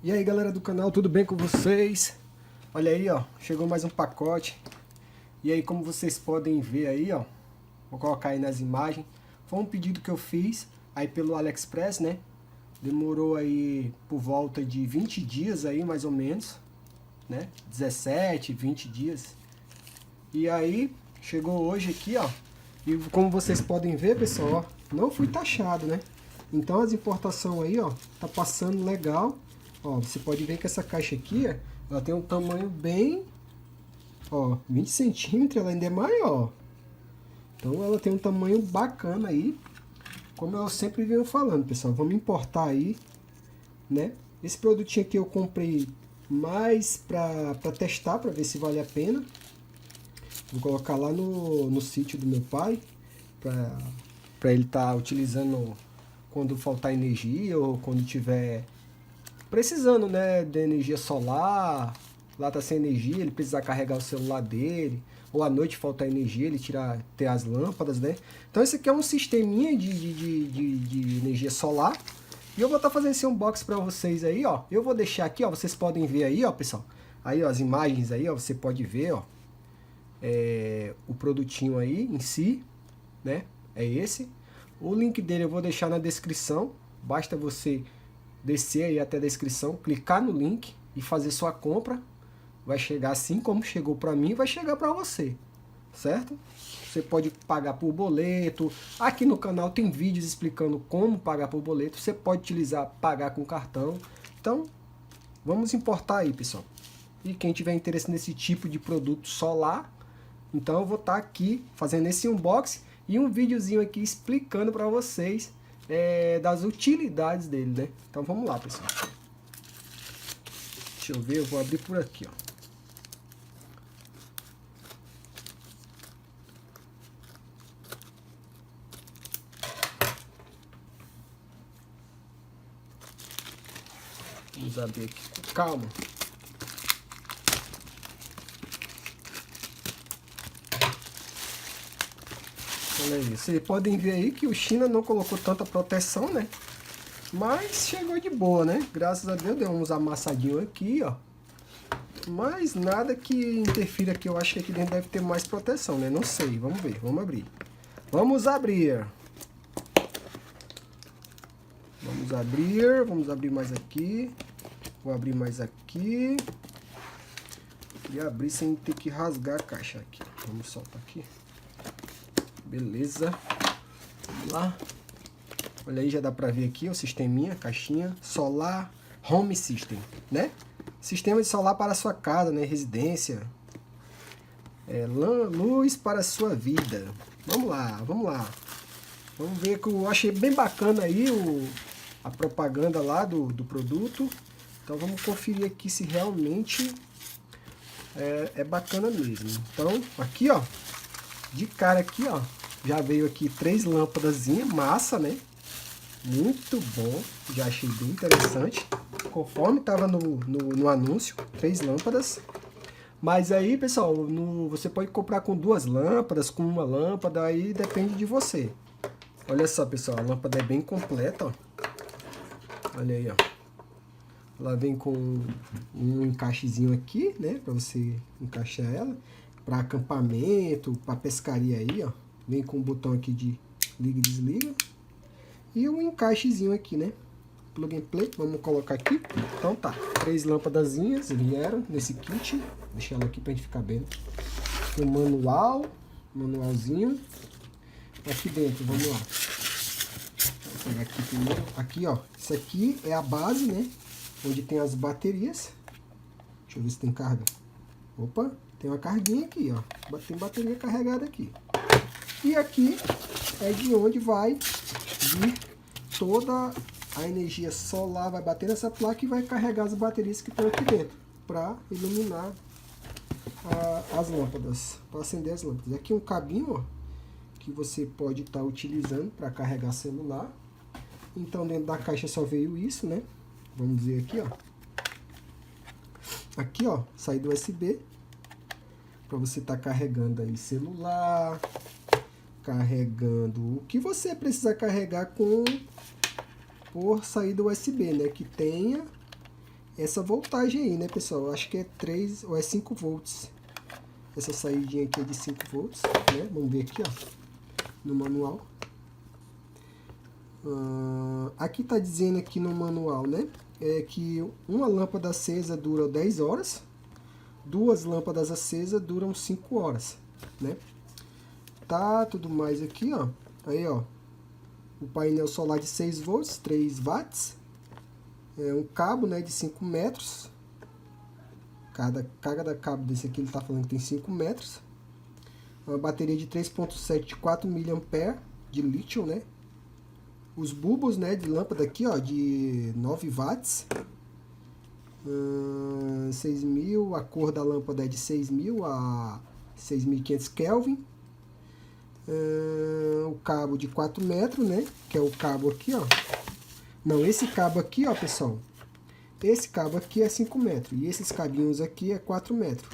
E aí galera do canal, tudo bem com vocês? Olha aí, ó, chegou mais um pacote. E aí, como vocês podem ver aí, ó, vou colocar aí nas imagens. Foi um pedido que eu fiz aí pelo AliExpress, né? Demorou aí por volta de 20 dias aí, mais ou menos, né? 17, 20 dias. E aí, chegou hoje aqui, ó. E como vocês podem ver, pessoal, ó, não fui taxado, né? Então as importações aí, ó, tá passando legal. Ó, você pode ver que essa caixa aqui, ó, ela tem um tamanho bem, ó, 20 centímetros, ela ainda é maior. Então ela tem um tamanho bacana aí. Como eu sempre venho falando, pessoal, vamos importar aí, né? Esse produtinho aqui eu comprei mais para testar, para ver se vale a pena. Vou colocar lá no sítio do meu pai, para ele estar utilizando quando faltar energia ou quando tiver precisando, né, de energia solar. Lá tá sem energia, ele precisar carregar o celular dele, ou à noite faltar energia, ele ter as lâmpadas, né? Então esse aqui é um sisteminha de energia solar. E eu vou estar fazendo esse unboxing para vocês aí, ó. Eu vou deixar aqui, ó, vocês podem ver aí, ó, pessoal. Aí, ó, as imagens aí, ó, você pode ver, ó. O produtinho aí em si, né? É esse. O link dele eu vou deixar na descrição. Basta você descer aí até a descrição, clicar no link e fazer sua compra. Vai chegar assim como chegou para mim, vai chegar para você, certo? Você pode pagar por boleto. Aqui no canal tem vídeos explicando como pagar por boleto. Você pode utilizar, pagar com cartão. Então, vamos importar aí, pessoal. E quem tiver interesse nesse tipo de produto solar, então eu vou estar aqui fazendo esse unboxing e um videozinho aqui explicando para vocês das utilidades dele, né? Então vamos lá, pessoal. Deixa eu ver, eu vou abrir por aqui, ó. Vamos abrir aqui com calma. Olha aí, vocês podem ver aí que o China não colocou tanta proteção, né? Mas chegou de boa, né? Graças a Deus, deu uns amassadinhos aqui, ó. Mas nada que interfira aqui. Eu acho que aqui dentro deve ter mais proteção, né? Não sei, vamos ver, vamos abrir. Vamos abrir. Vamos abrir mais aqui. Vou abrir mais aqui. E abrir sem ter que rasgar a caixa aqui. Vamos soltar aqui. Beleza. Vamos lá. Olha aí, já dá pra ver aqui o sisteminha, caixinha. Solar Home System, né? Sistema de solar para a sua casa, né? Residência. Luz para a sua vida. Vamos lá, vamos lá. Vamos ver que eu achei bem bacana aí a propaganda lá do produto. Então vamos conferir aqui se realmente é bacana mesmo. Então aqui, ó, de cara aqui, ó, já veio aqui 3 lâmpadazinhas, massa, né? Muito bom, já achei bem interessante. Conforme estava no anúncio, 3 lâmpadas. Mas aí, pessoal, você pode comprar com 2 lâmpadas, com 1 lâmpada, aí depende de você. Olha só, pessoal, a lâmpada é bem completa, ó. Olha aí, ó. Ela vem com um encaixezinho aqui, né? Para você encaixar ela. Para acampamento, para pescaria aí, ó. Vem com um botão aqui de liga e desliga. E um encaixezinho aqui, né? Plug and play. Vamos colocar aqui. Então tá. 3 lâmpadazinhas vieram nesse kit. Deixa ela aqui pra gente ficar bem. Tem um manual. Manualzinho. Aqui dentro, vamos lá. Vou pegar aqui primeiro. Aqui, ó. Isso aqui é a base, né? Onde tem as baterias. Deixa eu ver se tem carga. Opa, tem uma carguinha aqui, ó. Tem bateria carregada aqui. E aqui é de onde vai vir toda a energia solar. Vai bater nessa placa e vai carregar as baterias que estão aqui dentro. Para iluminar as lâmpadas. Para acender as lâmpadas. Aqui um cabinho, ó. Que você pode estar utilizando para carregar celular. Então dentro da caixa só veio isso, né? Vamos ver aqui, ó. Aqui, ó, saída USB. Para você estar carregando aí celular. Carregando o que você precisa carregar por saída USB, né? Que tenha essa voltagem aí, né, pessoal? Eu acho que é 3 ou é 5 volts. Essa saídinha aqui é de 5 volts, né? Vamos ver aqui, ó, no manual. Aqui tá dizendo aqui no manual, né? É que uma lâmpada acesa dura 10 horas, duas lâmpadas acesas duram 5 horas, né? Tá tudo mais aqui, ó. Aí, ó, o painel solar de 6 volts, 3 watts. Um cabo, né, de 5 metros. Cada cabo desse aqui ele tá falando que tem 5 metros. Uma bateria de 3.7 de 4 mAh de lítio, né? Os bulbos, né, de lâmpada aqui, ó, de 9 watts. 6.000, a cor da lâmpada é de 6.000 a 6.500 Kelvin. O cabo de 4 metros, né, que é o cabo aqui, ó. Não, esse cabo aqui, ó, pessoal, esse cabo aqui é 5 metros, e esses cabinhos aqui é 4 metros.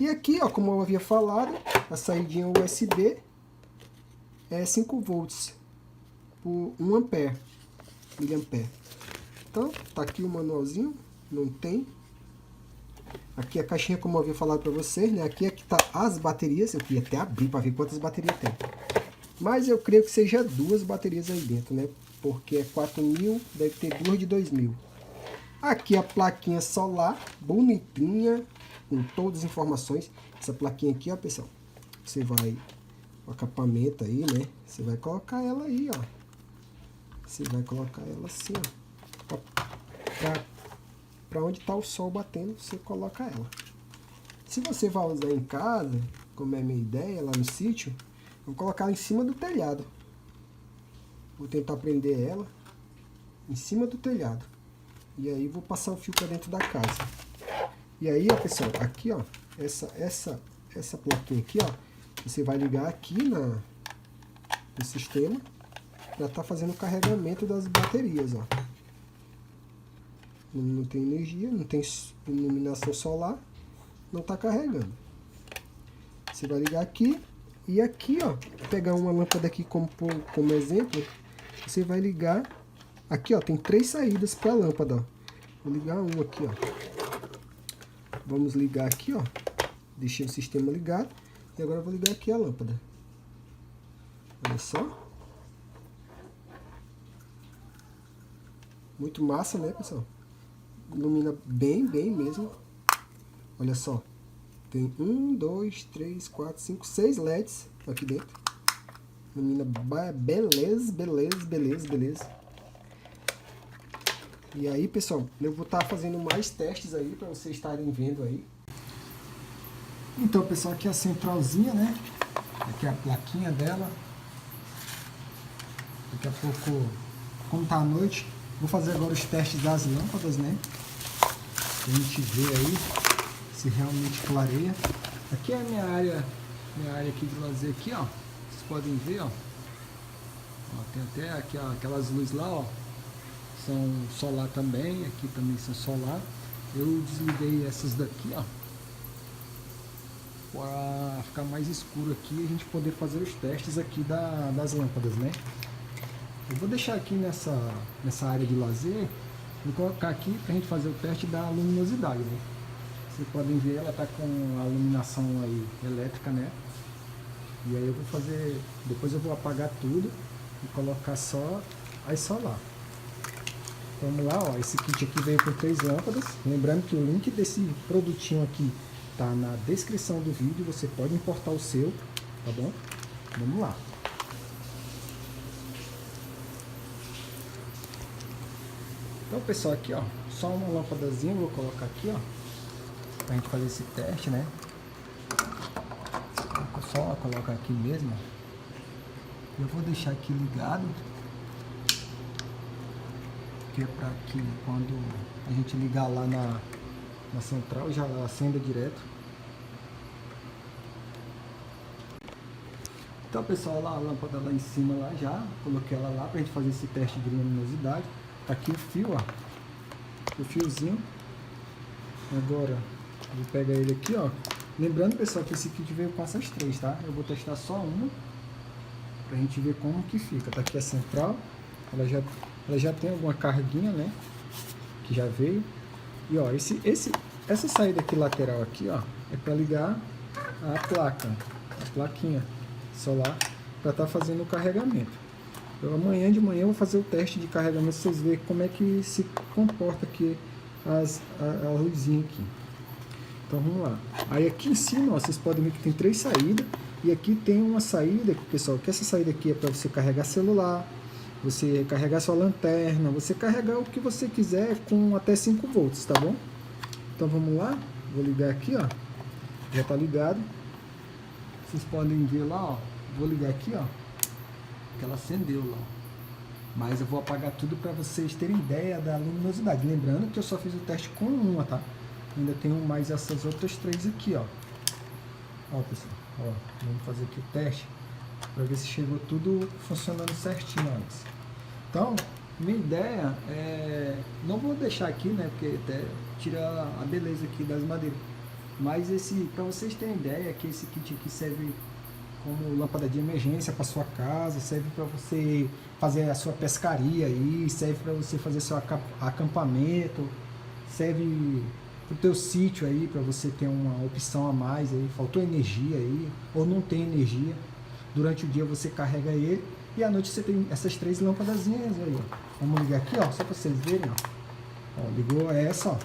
E aqui, ó, como eu havia falado, a saídinha USB é 5 volts por 1 ampere, miliampere. Então, tá aqui o manualzinho, não tem. Aqui a caixinha, como eu havia falado para vocês, né, aqui é que tá as baterias, eu queria até abrir para ver quantas baterias tem. Mas eu creio que seja 2 baterias aí dentro, né? Porque é 4.000, deve ter 2 de 2.000. Aqui a plaquinha solar, bonitinha, com todas as informações. Essa plaquinha aqui, ó, pessoal, você vai, o acabamento aí, né? Você vai colocar ela aí, ó. Você vai colocar ela assim, ó. Pra onde tá o sol batendo, você coloca ela. Se você vai usar em casa, como é a minha ideia, lá no sítio, eu vou colocar ela em cima do telhado. Vou tentar prender ela em cima do telhado. E aí vou passar o fio para dentro da casa. E aí, ó, pessoal, aqui, ó, essa plaquinha aqui, ó, você vai ligar aqui no sistema para estar fazendo o carregamento das baterias, ó. Não tem energia, não tem iluminação solar, não está carregando. Você vai ligar aqui. E aqui, ó, pegar uma lâmpada aqui como exemplo, você vai ligar, aqui, ó, tem 3 saídas para a lâmpada, ó. Vou ligar uma aqui, ó. Vamos ligar aqui, ó. Deixei o sistema ligado. E agora eu vou ligar aqui a lâmpada. Olha só. Muito massa, né, pessoal? Ilumina bem, bem mesmo. Olha só. Tem 1, 2, 3, 4, 5, 6 LEDs aqui dentro. Ilumina beleza, beleza, beleza, beleza. E aí, pessoal, eu vou estar fazendo mais testes aí para vocês estarem vendo aí. Então, pessoal, aqui é a centralzinha, né? Aqui é a plaquinha dela. Daqui a pouco, como tá à noite, vou fazer agora os testes das lâmpadas, né? Pra gente ver aí se realmente clareia. Aqui é a minha área aqui de lazer aqui, ó. Vocês podem ver, ó. Tem até aqui, ó, aquelas luzes lá, ó. São solar também, aqui também são solar. Eu desliguei essas daqui, ó, para ficar mais escuro aqui e a gente poder fazer os testes aqui das lâmpadas, né? Eu vou deixar aqui nessa área de lazer, vou colocar aqui para a gente fazer o teste da luminosidade, né? Vocês podem ver, ela tá com a iluminação aí elétrica, né? E aí eu vou fazer, depois eu vou apagar tudo e colocar só as solar. Vamos lá, ó, esse kit aqui veio com 3 lâmpadas. Lembrando que o link desse produtinho aqui tá na descrição do vídeo, você pode importar o seu, tá bom? Vamos lá. Então, pessoal, aqui, ó, só uma lâmpadazinha eu vou colocar aqui, ó, pra gente fazer esse teste, né? Só colocar aqui mesmo. Eu vou deixar aqui ligado, que é para que quando a gente ligar lá na central já acenda direto. Então, pessoal, lá a lâmpada lá em cima lá já coloquei ela lá pra gente fazer esse teste de luminosidade. Tá aqui o fio, ó, o fiozinho. Agora vou pegar ele aqui, ó. Lembrando, pessoal, que esse kit veio com essas 3, tá? Eu vou testar só uma pra gente ver como que fica. Tá aqui a central, ela já tem alguma carguinha, né, que já veio. E ó, essa saída aqui lateral aqui, ó, é para ligar a placa, a plaquinha solar, para estar fazendo o carregamento. Então, amanhã de manhã eu vou fazer o teste de carregamento, pra vocês verem como é que se comporta aqui a luzinha aqui. Então vamos lá. Aí aqui em cima, ó, vocês podem ver que tem 3 saídas. E aqui tem uma saída, pessoal, que essa saída aqui é para você carregar celular, você carregar sua lanterna, você carregar o que você quiser com até 5 volts, tá bom? Então vamos lá, vou ligar aqui, ó, já tá ligado. Vocês podem ver lá, ó, vou ligar aqui, ó, que ela acendeu lá. Mas eu vou apagar tudo para vocês terem ideia da luminosidade. Lembrando que eu só fiz o teste com uma, tá? Ainda tenho mais essas outras 3 aqui, ó. Ó, pessoal, ó, vamos fazer aqui o teste para ver se chegou tudo funcionando certinho antes. Então, minha ideia é, não vou deixar aqui, né, porque até tira a beleza aqui das madeiras. Mas esse, para vocês terem ideia, que esse kit aqui serve como lâmpada de emergência para sua casa, serve para você fazer a sua pescaria aí, serve para você fazer seu acampamento, serve pro teu sítio aí, para você ter uma opção a mais aí, faltou energia aí, ou não tem energia, durante o dia você carrega ele, e à noite você tem essas 3 lâmpadazinhas aí, ó. Vamos ligar aqui, ó, só para vocês verem, ó. Ó, ligou essa, ó.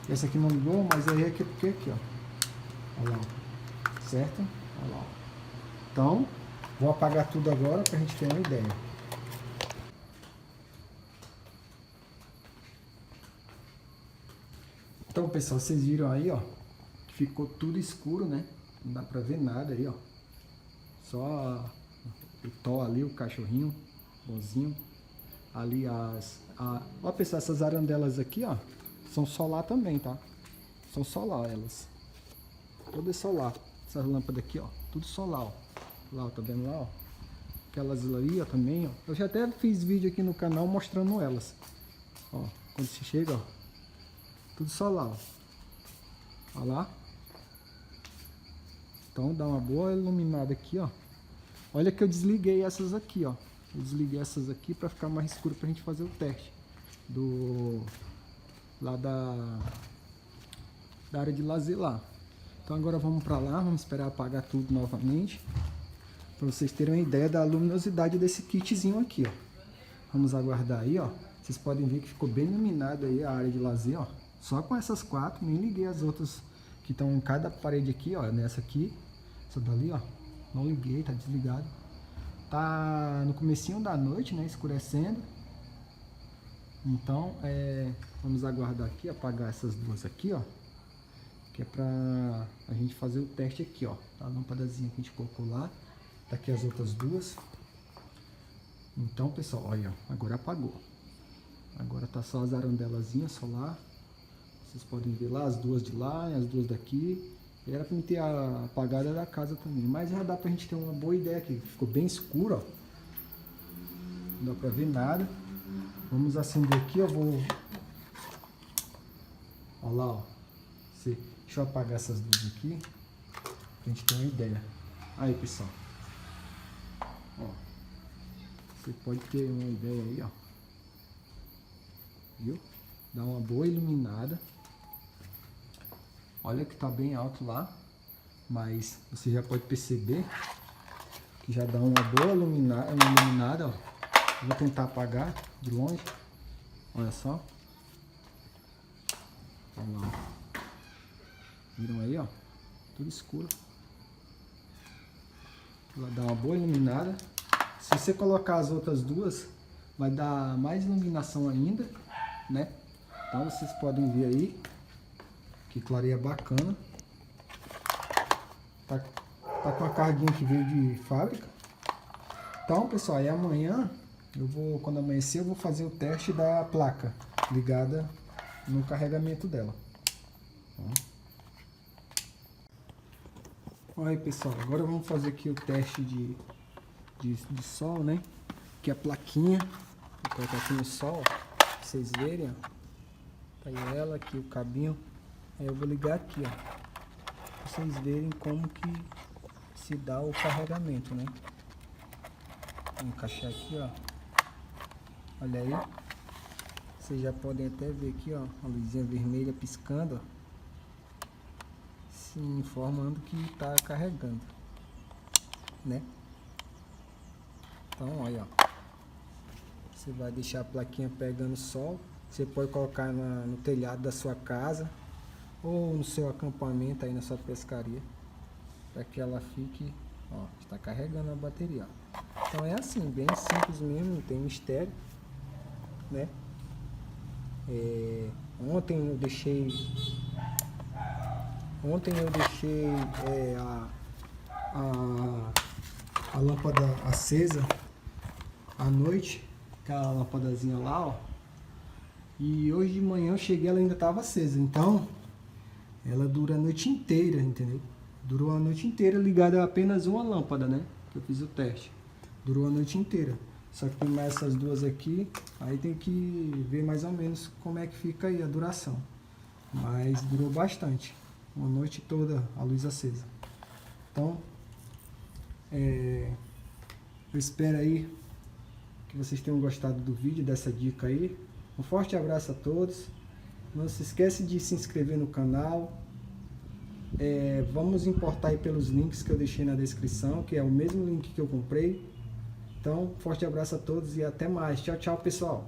Essa aqui não ligou, mas aí é porque aqui, ó. Olha lá, ó. Certo? Olha lá, ó. Então, vou apagar tudo agora para a gente ter uma ideia. Então, pessoal, vocês viram aí, ó, que ficou tudo escuro, né? Não dá pra ver nada aí, ó. Só o Thor ali, o cachorrinho, bonzinho. Ali ó, pessoal, essas arandelas aqui, ó, são solar também, tá? São solar elas. Todas solar. Essas lâmpadas aqui, ó, tudo solar, ó. Lá, ó, tá vendo lá, ó? Aquelas ali, ó, também, ó. Eu já até fiz vídeo aqui no canal mostrando elas. Ó, quando você chega, ó. Tudo solar, ó. Olha lá. Então dá uma boa iluminada aqui, ó. Olha que eu desliguei essas aqui, ó. Eu desliguei essas aqui para ficar mais escuro pra gente fazer o teste lá da área de lazer lá. Então agora vamos para lá, vamos esperar apagar tudo novamente, para vocês terem uma ideia da luminosidade desse kitzinho aqui, ó. Vamos aguardar aí, ó. Vocês podem ver que ficou bem iluminado aí a área de lazer, ó. Só com essas 4, nem liguei as outras que estão em cada parede aqui, ó. Nessa aqui, essa dali, ó. Não liguei, tá desligado. Tá no comecinho da noite, né? Escurecendo. Então, vamos aguardar aqui, apagar essas duas aqui, ó. Que é pra a gente fazer o teste aqui, ó. A lâmpadazinha que a gente colocou lá. Tá aqui as outras duas. Então, pessoal, olha, agora apagou. Agora tá só as arandelazinhas solar. Vocês podem ver lá as duas de lá e as duas daqui. Era pra ter a apagada da casa também. Mas já dá pra gente ter uma boa ideia aqui. Ficou bem escuro, ó. Não dá pra ver nada. Vamos acender aqui, ó. Olha lá, ó. Deixa eu apagar essas duas aqui. Pra gente ter uma ideia. Aí, pessoal. Ó. Você pode ter uma ideia aí, ó. Viu? Dá uma boa iluminada. Olha que tá bem alto lá, mas você já pode perceber que já dá uma boa iluminada, ó. Vou tentar apagar de longe. Olha só. Olha lá. Viram aí, ó? Tudo escuro. Ela dá uma boa iluminada. Se você colocar as outras duas, vai dar mais iluminação ainda, né? Então vocês podem ver aí que clareia bacana. Tá com a carguinha que veio de fábrica. Então, pessoal, aí amanhã quando amanhecer, eu vou fazer o teste da placa ligada no carregamento dela. Olha aí, pessoal, agora vamos fazer aqui o teste de sol, né? Que é a plaquinha. Vou colocar aqui no sol, pra vocês verem, ó. Tá aí ela, aqui o cabinho. Aí eu vou ligar aqui, ó, pra vocês verem como que se dá o carregamento, né? Vou encaixar aqui, ó. Olha aí. Vocês já podem até ver aqui, ó, a luzinha vermelha piscando, ó, se informando que está carregando, né? Então, olha, ó, você vai deixar a plaquinha pegando sol. Você pode colocar no telhado da sua casa ou no seu acampamento aí na sua pescaria, para que ela fique, ó, está carregando a bateria, ó. Então é assim, bem simples mesmo, não tem mistério, né? Ontem eu deixei a lâmpada acesa à noite, aquela lâmpadazinha lá, ó. E hoje de manhã eu cheguei, ela ainda estava acesa. Então ela dura a noite inteira, entendeu? Durou a noite inteira ligada a apenas uma lâmpada, né? Que eu fiz o teste. Durou a noite inteira. Só que tem mais essas duas aqui, aí tem que ver mais ou menos como é que fica aí a duração. Mas durou bastante, uma noite toda a luz acesa. Então, eu espero aí que vocês tenham gostado do vídeo, dessa dica aí. Um forte abraço a todos. Não se esquece de se inscrever no canal. Vamos importar aí pelos links que eu deixei na descrição, que é o mesmo link que eu comprei. Então, forte abraço a todos e até mais. Tchau, tchau, pessoal.